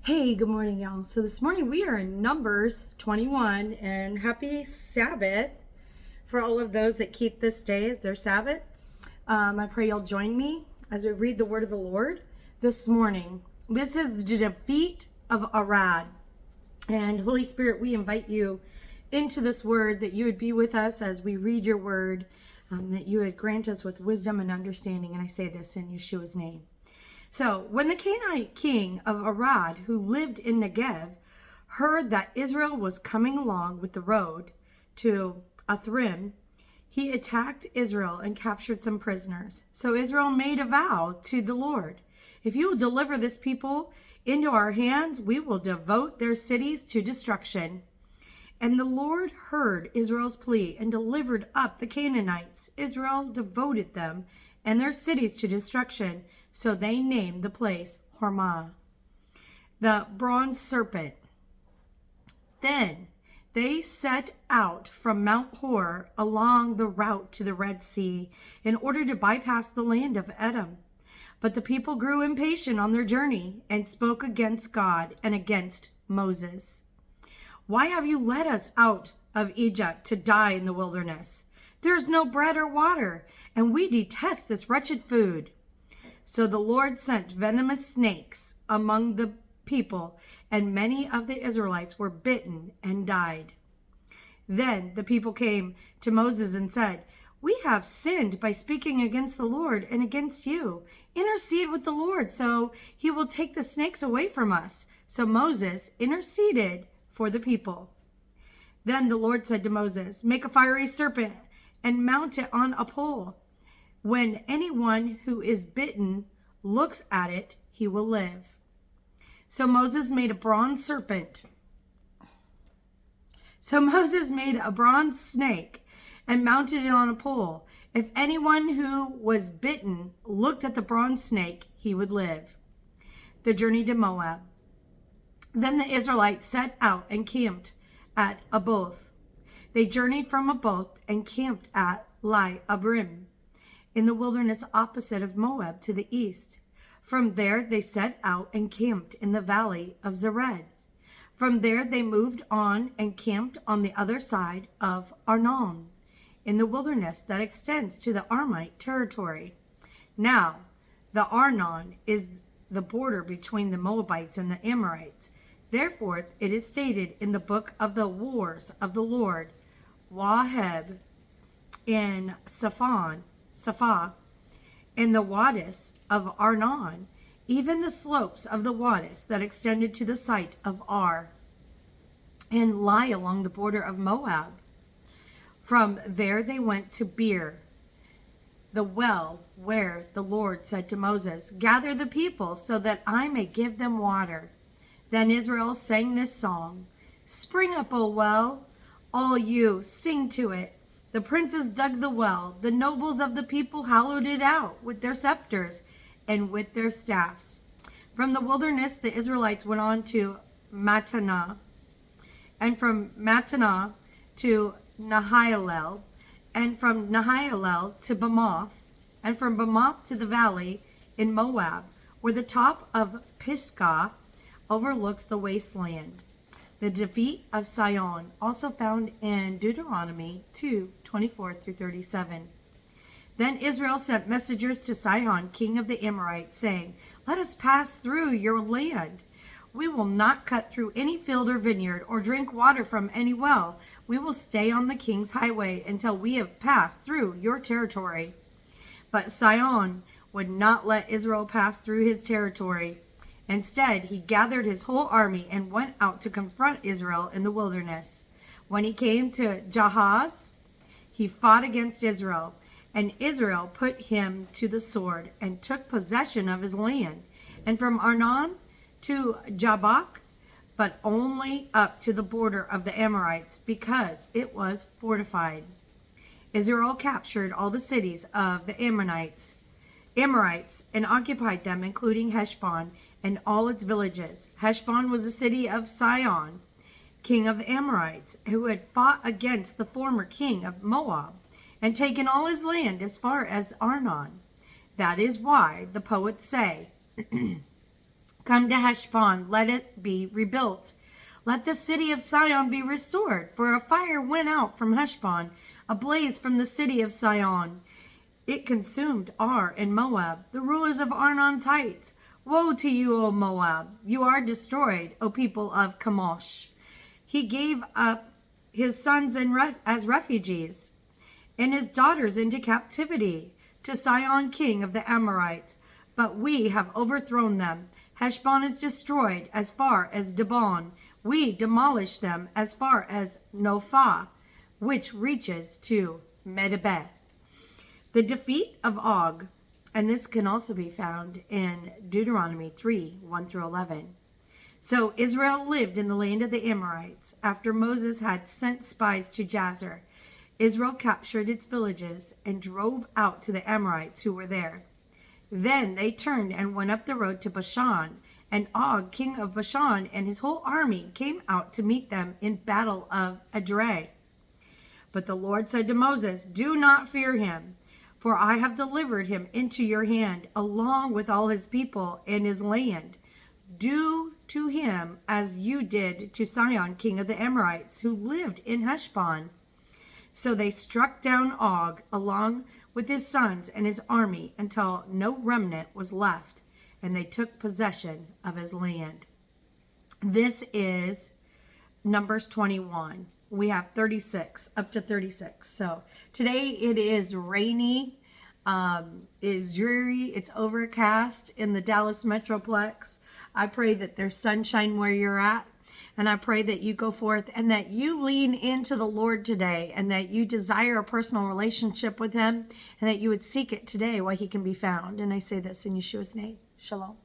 Hey, good morning, y'all. So this morning we are in Numbers 21, and happy Sabbath for all of those that keep this day as their Sabbath. I pray you'll join me as we read the word of the Lord this morning. This is the defeat of Arad. And Holy Spirit, we invite you into this word, that you would be with us as we read your word, that you would grant us with wisdom and understanding. And I say this in Yeshua's name. So when the Canaanite king of Arad, who lived in Negev, heard that Israel was coming along with the road to Athrim, he attacked Israel and captured some prisoners. So Israel made a vow to the Lord: if you will deliver this people into our hands, we will devote their cities to destruction. And the Lord heard Israel's plea and delivered up the Canaanites. Israel devoted them and their cities to destruction. So they named the place Hormah, the bronze serpent. Then they set out from Mount Hor along the route to the Red Sea in order to bypass the land of Edom. But the people grew impatient on their journey and spoke against God and against Moses. Why have you led us out of Egypt to die in the wilderness? There is no bread or water, and we detest this wretched food. So the Lord sent venomous snakes among the people, and many of the Israelites were bitten and died. Then the people came to Moses and said, "We have sinned by speaking against the Lord and against you. Intercede with the Lord, so he will take the snakes away from us." So Moses interceded for the people. Then the Lord said to Moses, "Make a fiery serpent and mount it on a pole. When anyone who is bitten looks at it, he will live." So Moses made a bronze serpent. So Moses made a bronze snake and mounted it on a pole. If anyone who was bitten looked at the bronze snake, he would live. The journey to Moab. Then the Israelites set out and camped at Oboth. They journeyed from Oboth and camped at Lai Abrim, in the wilderness opposite of Moab to the east. From there they set out and camped in the valley of Zered. From there they moved on and camped on the other side of Arnon, in the wilderness that extends to the Armite territory. Now, the Arnon is the border between the Moabites and the Amorites. Therefore it is stated in the book of the wars of the Lord, Waheb in Saphah, in the Wadis of Arnon, even the slopes of the Wadis that extended to the site of Ar, and lie along the border of Moab. From there they went to Beer, the well where the Lord said to Moses, "Gather the people so that I may give them water." Then Israel sang this song: "Spring up, O well, all you, sing to it. The princes dug the well, the nobles of the people hollowed it out with their scepters and with their staffs." From the wilderness the Israelites went on to Mattanah, and from Mattanah to Nahialel, and from Nahialel to Bamoth, and from Bamoth to the valley in Moab, where the top of Pisgah overlooks the wasteland. The defeat of Sihon, also found in Deuteronomy 2:24-37. Then Israel sent messengers to Sihon, king of the Amorites, saying, "Let us pass through your land. We will not cut through any field or vineyard or drink water from any well. We will stay on the king's highway until we have passed through your territory." But Sihon would not let Israel pass through his territory. Instead, he gathered his whole army and went out to confront Israel in the wilderness. When he came to Jahaz, he fought against Israel, and Israel put him to the sword and took possession of his land, and from Arnon to Jabbok, but only up to the border of the Amorites, because it was fortified. Israel captured all the cities of the Amorites, and occupied them, including Heshbon and all its villages. Heshbon was the city of Sihon, king of the Amorites, who had fought against the former king of Moab and taken all his land as far as Arnon. That is why the poets say, Come to Heshbon, let it be rebuilt. Let the city of Sion be restored, for a fire went out from Heshbon, a blaze from the city of Sion. It consumed Ar and Moab, the rulers of Arnon's heights. Woe to you, O Moab! You are destroyed, O people of Chemosh. He gave up his sons as refugees, and his daughters into captivity, to Sihon king of the Amorites. But we have overthrown them. Heshbon is destroyed as far as Dibon. We demolish them as far as Nophah, which reaches to Medebah. The defeat of Og, and this can also be found in Deuteronomy 3, 1 through 11. So Israel lived in the land of the Amorites. After Moses had sent spies to Jazer, Israel captured its villages and drove out to the Amorites who were there. Then they turned and went up the road to Bashan, and Og, king of Bashan, and his whole army came out to meet them in battle of Edrei. But the Lord said to Moses, "Do not fear him, for I have delivered him into your hand, along with all his people and his land. Do to him as you did to Sihon, king of the Amorites, who lived in Heshbon." So they struck down Og along with his sons and his army until no remnant was left, and they took possession of his land. This is Numbers 21. We have 36, up to 36. So today it is rainy, is dreary, it's overcast in the Dallas Metroplex. I pray that there's sunshine where you're at. And I pray that you go forth and that you lean into the Lord today, and that you desire a personal relationship with him, and that you would seek it today while he can be found. And I say this in Yeshua's name. Shalom.